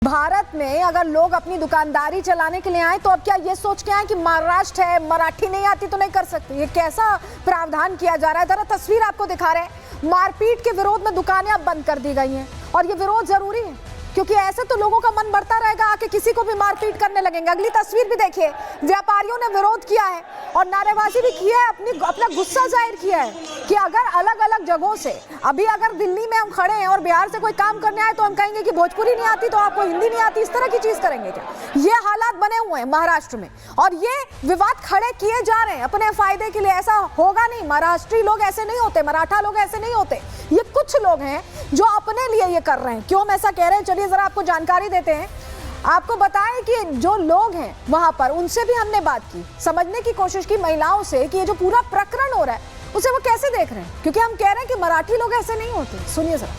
भारत में अगर लोग अपनी दुकानदारी चलाने के लिए आए तो अब क्या ये सोच के आए कि महाराष्ट्र है, मराठी नहीं आती तो नहीं कर सकते। ये कैसा प्रावधान किया जा रहा है। जरा तस्वीर आपको दिखा रहे हैं। मारपीट के विरोध में दुकानें अब बंद कर दी गई हैं और ये विरोध जरूरी है क्योंकि ऐसे तो लोगों का मन बढ़ता रहेगा, आके किसी को भी मारपीट करने लगेंगे। अगली तस्वीर भी देखिए, व्यापारियों ने विरोध किया है और नारेबाजी भी की है, अपना गुस्सा जाहिर किया है कि अगर अलग अलग जगहों से, अभी अगर दिल्ली में हम खड़े हैं और बिहार से कोई काम करने आए तो हम कहेंगे कि भोजपुरी नहीं आती तो आपको हिंदी नहीं आती, इस तरह की चीज करेंगे क्या। ये हालात बने हुए हैं महाराष्ट्र में और ये विवाद खड़े किए जा रहे हैं अपने फायदे के लिए। ऐसा होगा नहीं, महाराष्ट्री लोग ऐसे नहीं होते, मराठा लोग ऐसे नहीं होते। ये कुछ लोग हैं जो अपने लिए ये कर रहे हैं। क्यों हम ऐसा कह रहे हैं, चलिए जरा आपको जानकारी देते हैं। आपको बताएं कि जो लोग हैं वहां पर, उनसे भी हमने बात की, समझने की कोशिश की महिलाओं से कि ये जो पूरा प्रकरण हो रहा है उसे वो कैसे देख रहे हैं, क्योंकि हम कह रहे हैं कि मराठी लोग ऐसे नहीं होते। सुनिए जरा।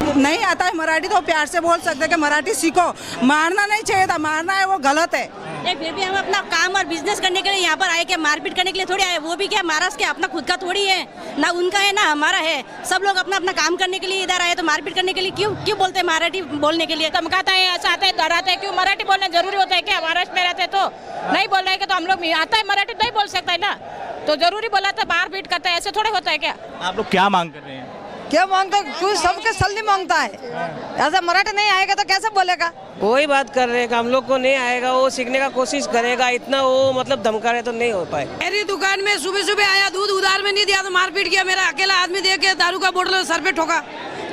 नहीं आता है मराठी तो प्यार से बोल सकते हैं कि मराठी सीखो। मारना नहीं चाहिए था, मारना है वो गलत है। फिर भी हम अपना काम और बिजनेस करने के लिए यहाँ पर आए, क्या मारपीट करने के लिए थोड़ी आए। वो भी क्या महाराष्ट्र के अपना खुद का थोड़ी है, ना उनका है ना हमारा है। सब लोग अपना अपना काम करने के लिए इधर आए, तो मारपीट करने के लिए क्यों बोलते हैं मराठी बोलने के लिए। धमकाता है, ऐसा आता है, डराता है। क्यों मराठी बोलना जरूरी होता है क्या? महाराष्ट्र में रहते तो नहीं बोल रहे तो हम लोग आता है मराठी नहीं बोल सकता है ना, तो जरूरी बोला था मारपीट करता है, ऐसे थोड़े होता है क्या। आप लोग क्या मांग कर रहे हैं? क्या मांगता है? सबके सल्ली मांगता है। ऐसा मराठी नहीं आएगा तो कैसे बोलेगा। वही बात कर रहे हैं, हम लोग को नहीं आएगा, वो सीखने का कोशिश करेगा। इतना वो मतलब धमका रहे तो नहीं हो पाए। मेरी दुकान में सुबह सुबह आया, दूध उधार में नहीं दिया तो मारपीट किया। मेरा अकेला आदमी दे के दारू का बोतल सर पे ठोका।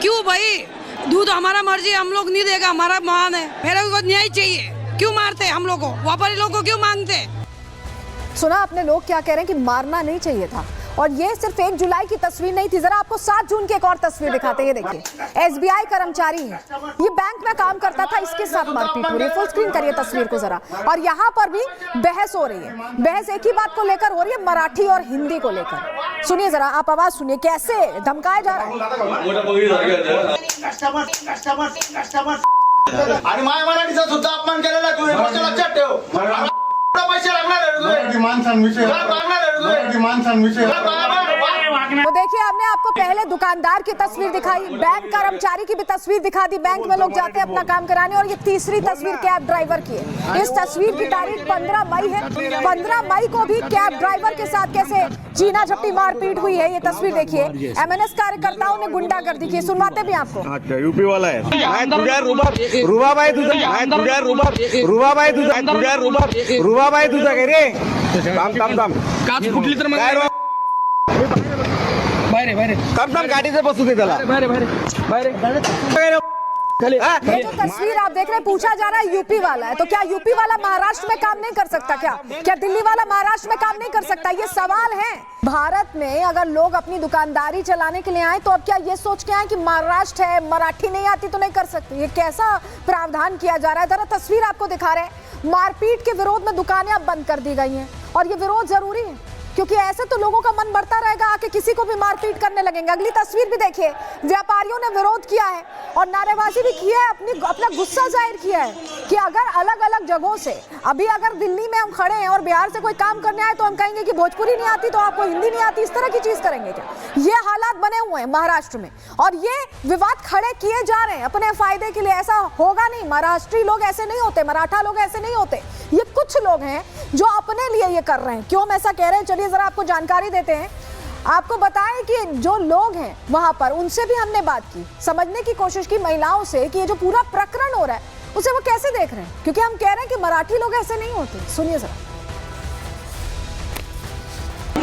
क्यों भाई, दूध हमारा मर्जी, हम लोग नहीं देगा, हमारा मान है। मेरे को न्याय चाहिए। क्यों मारते हम लोग को, व्यापारी लोग को क्यों मांगते। सुना अपने लोग क्या कह रहे हैं कि मारना नहीं चाहिए था। और ये सिर्फ 1 जुलाई की तस्वीर नहीं थी, जरा आपको 7 जून की एक और तस्वीर दिखाते हैं। ये देखिए, एसबीआई कर्मचारी है, ये बैंक में काम करता था, इसके साथ मारपीट हो रही है। फुल स्क्रीन करिए तस्वीर को जरा। और यहाँ पर भी बहस हो रही है। बहस एक ही बात को लेकर हो रही है, मराठी और हिंदी को लेकर। सुनिए जरा, आप आवाज सुनिए कैसे धमकाया जा रहा है। आणि माय मराठीचा सुद्धा अपमान केलेला तू, हे गोष्ट लक्षात ठेव। पैसे लागणार तो देखिए, हमने आपको पहले दुकानदार की तस्वीर दिखाई, बैंक कर्मचारी की भी तस्वीर दिखा दी। बैंक में लोग जाते हैं अपना काम कराने। और ये तीसरी तस्वीर कैब ड्राइवर की है। इस तस्वीर की तारीख 15 मई है। 15 मई को भी कैब ड्राइवर के साथ कैसे चीना झपटी मारपीट हुई है, ये तस्वीर देखिए। एमएनएस कार्यकर्ताओं ने गुंडागर्दी की, सुनवाते भी आपको। अच्छा, यूपी वाला है। रुबाबाई तुझा काय रे? काच फुटली तर कम गाडीचे बसू दे त्याला। ये जो तस्वीर आप देख रहे हैं, पूछा जा रहा है यूपी वाला है, तो क्या यूपी वाला महाराष्ट्र में काम नहीं कर सकता क्या? क्या दिल्ली वाला महाराष्ट्र में काम नहीं कर सकता? ये सवाल है। भारत में अगर लोग अपनी दुकानदारी चलाने के लिए आए तो अब क्या ये सोच के आए कि महाराष्ट्र है, मराठी नहीं आती तो नहीं कर सकते। ये कैसा प्रावधान किया जा रहा है। जरा तस्वीर आपको दिखा रहे हैं। मारपीट के विरोध में दुकानें अब बंद कर दी गई हैं और ये विरोध जरूरी है क्योंकि ऐसे तो लोगों का मन बढ़ता रहेगा, आके किसी को भी मारपीट करने लगेंगे। अगली तस्वीर भी देखिए, व्यापारियों ने विरोध किया है और नारेबाजी भी की है, अपना गुस्सा जाहिर किया है कि अगर अलग अलग जगहों से, अभी अगर दिल्ली में हम खड़े हैं और बिहार से कोई काम करने आए तो हम कहेंगे कि भोजपुरी नहीं आती तो आपको हिंदी नहीं आती, इस तरह की चीज करेंगे क्या। ये हालात बने हुए हैं महाराष्ट्र में और ये विवाद खड़े किए जा रहे हैं अपने फायदे के लिए। ऐसा होगा नहीं, महाराष्ट्री लोग ऐसे नहीं होते, मराठा लोग ऐसे नहीं होते। ये कुछ लोग हैं जो अपने लिए ये कर रहे हैं। क्यों हम ऐसा कह रहे हैं, चलिए जरा आपको जानकारी देते हैं। आपको बताएं कि जो लोग हैं वहां पर, उनसे भी हमने बात की, समझने की कोशिश की महिलाओं से कि ये जो पूरा प्रकरण हो रहा है उसे वो कैसे देख रहे हैं, क्योंकि हम कह रहे हैं कि मराठी लोग ऐसे नहीं होते। सुनिए जरा।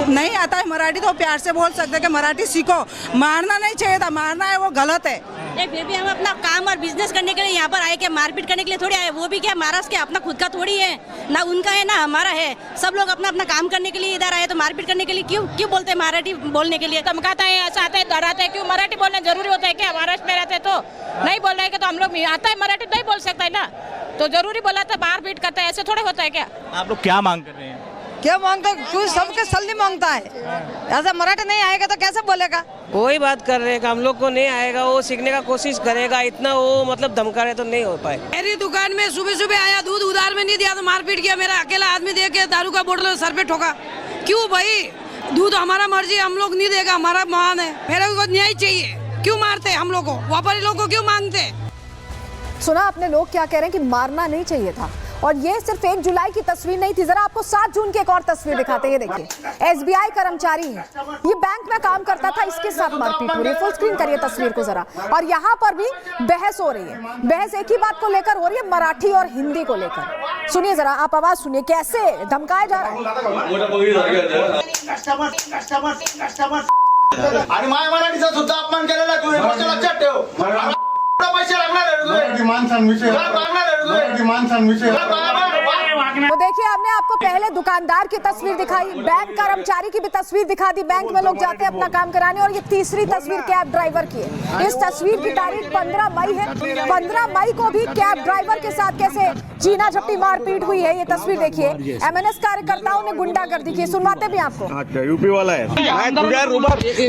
नहीं आता है मराठी तो प्यार से बोल सकते हैं कि मराठी सीखो। मारना नहीं चाहिए था, मारना है वो गलत है। फिर भी हम अपना काम और बिजनेस करने के लिए यहाँ पर आए, क्या मारपीट करने के लिए थोड़ी आए। वो भी क्या महाराष्ट्र के अपना खुद का थोड़ी है, ना उनका है ना हमारा है। सब लोग अपना अपना काम करने के लिए इधर आए, तो मारपीट करने के लिए क्यों बोलते हैं मराठी बोलने के लिए। धमकाता है, ऐसा आता है, डराता है। क्यों मराठी बोलना जरूरी होता है क्या? महाराष्ट्र में रहते तो नहीं बोल रहे तो हम लोग आता है मराठी नहीं बोल सकता है ना, तो जरूरी बोला था मारपीट करता है, ऐसे थोड़े होता है क्या। आप लोग क्या मांग कर रहे हैं? क्या मांगता है? सबके सल्ली मांगता है। ऐसा मराठी नहीं आएगा तो कैसे बोलेगा। वही बात कर रहे हैं, हम लोग को नहीं आएगा, वो सीखने का कोशिश करेगा। इतना वो मतलब धमका रहे तो नहीं हो पाए। मेरी दुकान में सुबह सुबह आया, दूध उधार में नहीं दिया तो मारपीट किया। मेरा अकेला आदमी दे के दारू का बोतल सर पे ठोका। क्यों भाई, दूध हमारा मर्जी, हम लोग नहीं देगा, हमारा मान है। मेरे को न्याय चाहिए। क्यों मारते हम लोग को, व्यापारी लोग को क्यों मांगते? सुना आपने लोग क्या कह रहे हैं कि मारना नहीं चाहिए था। और ये सिर्फ 1 जुलाई की तस्वीर नहीं थी, जरा आपको 7 जून की एक और तस्वीर दिखाते हैं। ये देखिए, एसबीआई कर्मचारी है, ये बैंक में काम करता था, इसके साथ मारपीट हो रही है। फुल स्क्रीन करिए तस्वीर को जरा। और यहाँ पर भी बहस हो रही है। बहस एक ही बात को लेकर हो रही है, मराठी और हिंदी को लेकर। सुनिए जरा, आप आवाज सुनिए, कैसे धमकाया जा रहा है। आणि माय मराठीचा सुद्धा अपमान केलेला तू, हे गोष्ट लक्षात ठेव. पैसे लागणार आहे तो देखिए, हमने आपको पहले दुकानदार की तस्वीर दिखाई, बैंक कर्मचारी की भी तस्वीर दिखा दी, बैंक में लोग जाते हैं अपना काम कराने। और ये तीसरी तस्वीर कैब ड्राइवर की है। इस तस्वीर की तारीख 15 मई है। 15 मई को भी कैब ड्राइवर के साथ कैसे चीना झपटी मारपीट हुई है, ये तस्वीर देखिए। एमएनएस कार्यकर्ताओं ने गुंडागर्दी की, सुनवाते भी आपको। अच्छा, यूपी वाला है।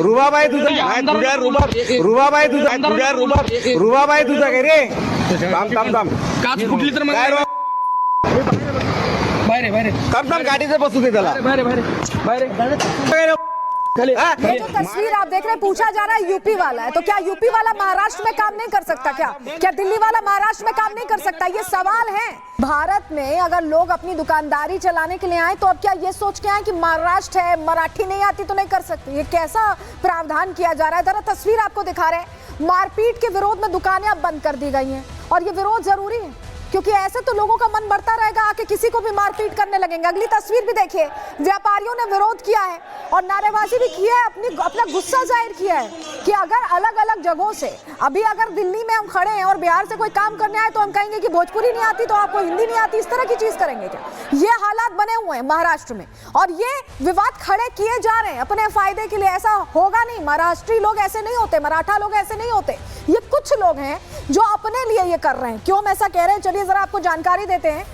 रुबाबाई तुझा काय रे? थांब काच फुटली तर मग थांब गाडीचं बसू दे त्याला. ये जो तस्वीर आप देख रहे हैं, पूछा जा रहा है यूपी वाला है, तो क्या यूपी वाला महाराष्ट्र में काम नहीं कर सकता? क्या दिल्ली वाला महाराष्ट्र में काम नहीं कर सकता? ये सवाल है। भारत में अगर लोग अपनी दुकानदारी चलाने के लिए आए तो अब क्या ये सोच के आए कि महाराष्ट्र है, मराठी नहीं आती तो नहीं कर सकते? ये कैसा प्रावधान किया जा रहा है? जरा तस्वीर आपको दिखा रहे हैं। मारपीट के विरोध में दुकानें अब बंद कर दी गई हैं और ये विरोध जरूरी है, क्योंकि ऐसे तो लोगों का मन बढ़ता रहेगा, आके किसी को भी मारपीट करने लगेंगे। अगली तस्वीर भी देखिए, व्यापारियों ने विरोध किया है और नारेबाजी भी की है, अपना गुस्सा जाहिर किया है कि अगर अलग अलग जगहों से, अभी अगर दिल्ली में हम खड़े हैं और बिहार से कोई काम करने आए तो हम कहेंगे कि भोजपुरी नहीं आती तो आपको हिंदी नहीं आती, इस तरह की चीज करेंगे क्या? ये हालात बने हुए हैं महाराष्ट्र में और ये विवाद खड़े किए जा रहे हैं अपने फायदे के लिए। ऐसा होगा नहीं, महाराष्ट्री लोग ऐसे नहीं होते, मराठा लोग ऐसे नहीं होते। ये कुछ लोग हैं जो अपने लिए ये कर रहे हैं। क्यों हम ऐसा कह रहे हैं, चलिए जरा आपको जानकारी देते हैं।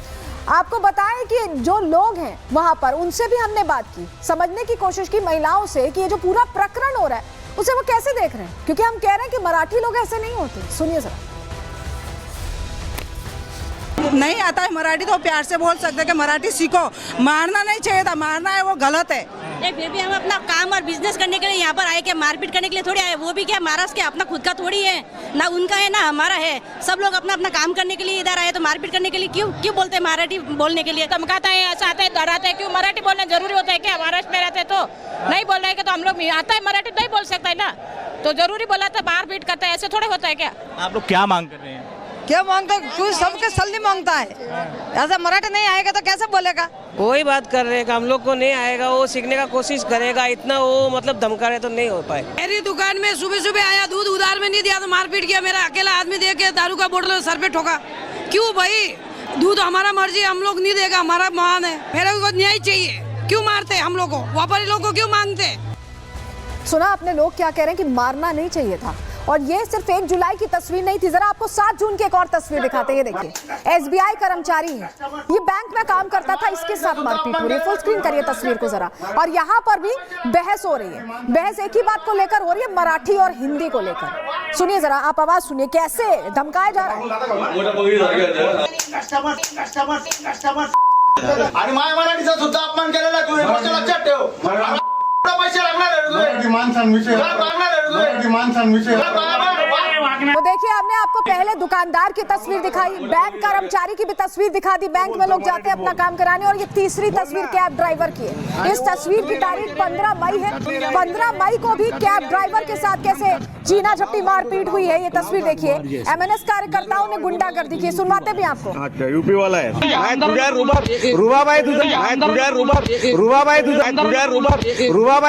आपको बताएं कि जो लोग हैं वहां पर, उनसे भी हमने बात की, समझने की कोशिश की महिलाओं से कि ये जो पूरा प्रकरण हो रहा है उसे वो कैसे देख रहे हैं, क्योंकि हम कह रहे हैं कि मराठी लोग ऐसे नहीं होते। सुनिए जरा। नहीं आता है मराठी तो प्यार से बोल सकते कि मराठी सीखो, मारना नहीं चाहिए था, मारना है वो गलत है। फिर भी हम अपना काम और बिजनेस करने के लिए यहाँ पर आए, क्या मारपीट करने के लिए थोड़ी आए? वो भी क्या महाराष्ट्र के अपना खुद का थोड़ी है, ना उनका है ना हमारा है। सब लोग अपना अपना काम करने के लिए इधर आए, तो मारपीट करने के लिए क्यों बोलते हैं मराठी बोलने के लिए? धमकाता है, ऐसा आता है, डराता है। क्यों मराठी बोलना जरूरी होता है क्या? महाराष्ट्र में रहते तो नहीं बोल रहे तो हम लोग आता है मराठी नहीं बोल सकता है ना, तो जरूरी बोला था मारपीट करता है, ऐसे थोड़े होता है क्या? आप लोग क्या मांग कर रहे हैं? क्या मांगता है? क्यों सबके सल्ली मांगता है? ऐसा मराठी नहीं आएगा तो कैसे बोलेगा? वही बात कर रहे हैं कि हम लोग को नहीं आएगा, वो सीखने का कोशिश करेगा, इतना वो मतलब धमका रहे तो नहीं हो पाए। मेरी दुकान में सुबह सुबह आया, दूध उधार में नहीं दिया तो मारपीट किया। मेरा अकेला आदमी देख के दारू का बोतल सर पे ठोका। क्यों भाई, दूध हमारा मर्जी, हम लोग नहीं देगा, हमारा महान है, मेरे को न्याय चाहिए। क्यों मारते हम लोग को, व्यापारी लोग को क्यों मांगते? सुना आपने लोग क्या कह रहे हैं कि मारना नहीं चाहिए था। और ये सिर्फ 1 जुलाई की तस्वीर नहीं थी, जरा आपको 7 जून की एक और तस्वीर दिखाते हैं। ये देखिए, एसबीआई कर्मचारी है, ये बैंक में काम करता था, इसके साथ मारपीट हो रही है। फुल स्क्रीन करिए तस्वीर को जरा। और यहाँ पर भी बहस हो रही है। बहस एक ही बात को लेकर हो रही है, मराठी और हिंदी को लेकर। सुनिए जरा, आप आवाज सुनिए, कैसे धमकाया जा रहा है। आणि माय मराठीचा सुद्धा अपमान केलेला तू, हे गोष्ट लक्षात ठेव. पैसे लागणार तो देखिए, हमने आपको पहले दुकानदार की तस्वीर दिखाई, बैंक कर्मचारी की भी तस्वीर दिखा दी, बैंक में लोग जाते हैं अपना काम कराने। और ये तीसरी तस्वीर कैब ड्राइवर की है। इस तस्वीर की तारीख 15 मई है। 15 मई को भी कैब ड्राइवर के साथ कैसे चीना झपटी मारपीट हुई है, ये तस्वीर देखिए। एमएनएस कार्यकर्ताओं ने गुंडागर्दी की, सुनवाते भी आपको। अच्छा, यूपी वाला है। रुबाबाई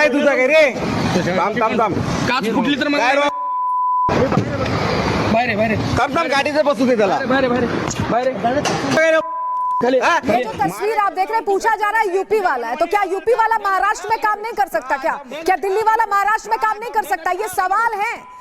तुझा काय रे? थांब काच फुटली तर मग थांब गाडीचं बसू दे त्याला. ये जो तस्वीर आप देख रहे हैं, पूछा जा रहा है यूपी वाला है, तो क्या यूपी वाला महाराष्ट्र में काम नहीं कर सकता? क्या दिल्ली वाला महाराष्ट्र में काम नहीं कर सकता? ये सवाल है।